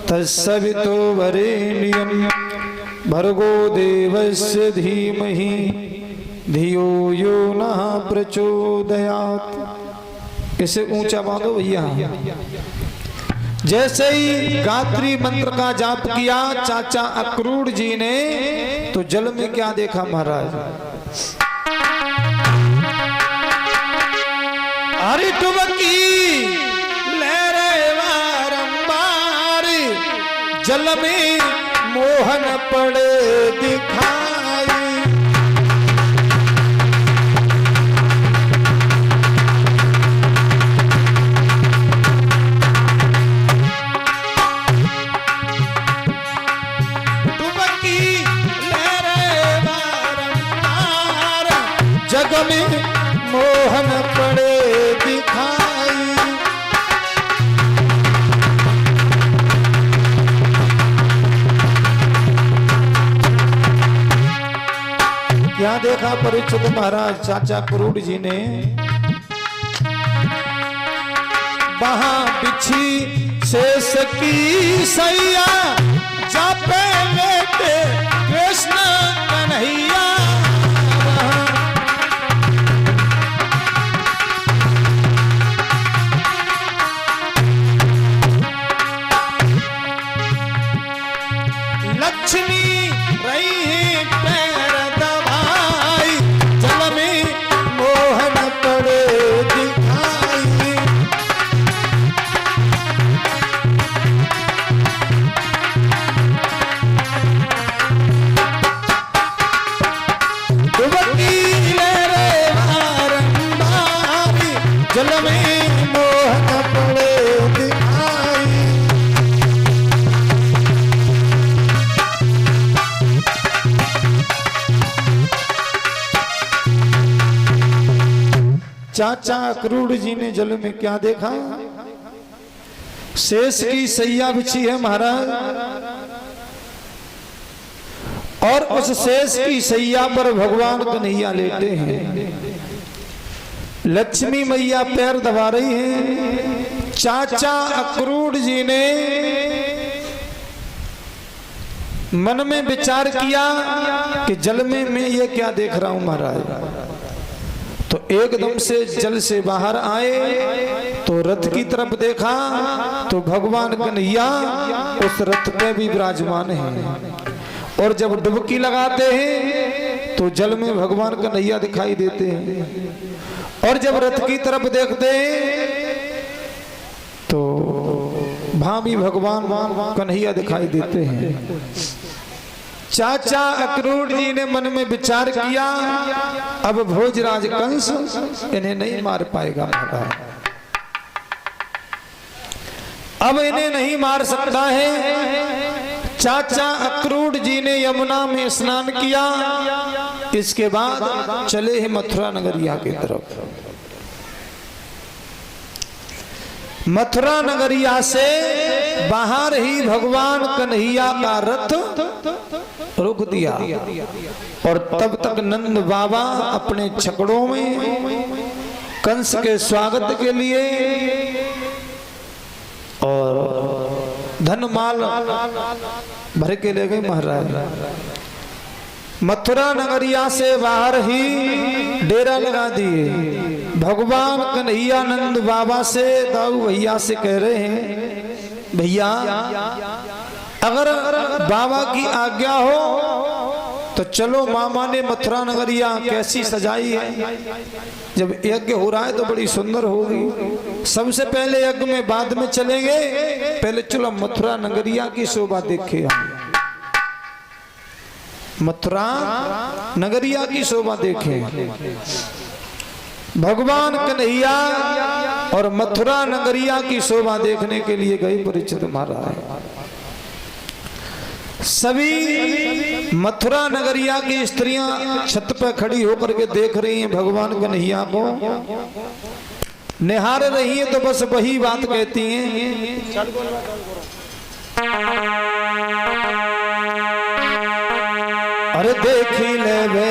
तत्सवितुर्वरेण्यं भर्गो देवस्य धीमहि धियो यो नः प्रचोदयात्। इसे ऊंचा बांधो भैया। जैसे ही गायत्री मंत्र का जाप किया चाचा अक्रूर जी ने तो जल में क्या देखा महाराज? अरे डुबकी लहरें बारंबार जल में मोहन पड़े दिखाई। डुबकी लहरें बारंबार जग में मोहन पड़े दिखाई। क्या देखा परीक्षित महाराज चाचा अक्रूर जी ने? वहां बिछी शेष की सैया जापे लेते कृष्ण कन्हैया। लक्ष्मी रही है पैर दबाई जल में मोहन पड़े दिखाई। डुबकी लहरें बारंबार जल में मोहन पड़े दिखाई। चाचा अक्रूर जी ने जल में क्या देखा? शेष की सैया बिछी है महाराज और उस शेष की सैया पर भगवान कन्हैया लेटे हैं। लक्ष्मी मैया पैर दबा रही हैं। चाचा अक्रूर जी ने मन में विचार किया कि जल में मैं ये क्या देख रहा हूं महाराज। तो एकदम से जल से बाहर आए तो रथ की तरफ देखा तो भगवान कन्हैया उस रथ पे भी विराजमान हैं। और जब डुबकी लगाते हैं तो जल में भगवान कन्हैया दिखाई देते हैं। और जब रथ की तरफ देखते हैं तो वहां भी भगवान कन्हैया दिखाई देते हैं। चाचा अक्रूर जी ने मन में विचार किया अब भोजराज कंस इन्हें नहीं मार पाएगा महाराज, अब इन्हें नहीं मार सकता है। चाचा अक्रूर जी ने यमुना में स्नान किया। इसके बाद चले हैं मथुरा नगरिया की तरफ। मथुरा नगरिया से बाहर ही भगवान कन्हैया का रथ रुक दिया और तब तक नंद बाबा अपने छकड़ों में कंस के स्वागत के लिए और धनमाल भर के ले गए महाराज। मथुरा नगरिया से बाहर ही डेरा लगा दिए। भगवान कन्हैया नंद बाबा से दाऊ भैया से कह रहे हैं भैया अगर बाबा की आज्ञा हो तो चलो। मामा ने मथुरा नगरिया कैसी सजाई है। जब यज्ञ हो रहा है तो बड़ी सुंदर होगी। सबसे पहले यज्ञ में बाद में चलेंगे, पहले चलो मथुरा नगरिया की शोभा देखे। मथुरा नगरिया की शोभा देखें। भगवान कन्हैया और मथुरा नगरिया की शोभा देखने के लिए गए परीक्षित महाराज। सभी मथुरा नगरिया की स्त्रियां छत पर खड़ी होकर के देख रही हैं भगवान कन्हैया को, निहार रही हैं। तो बस वही बात कहती हैं अरे देखी ले वे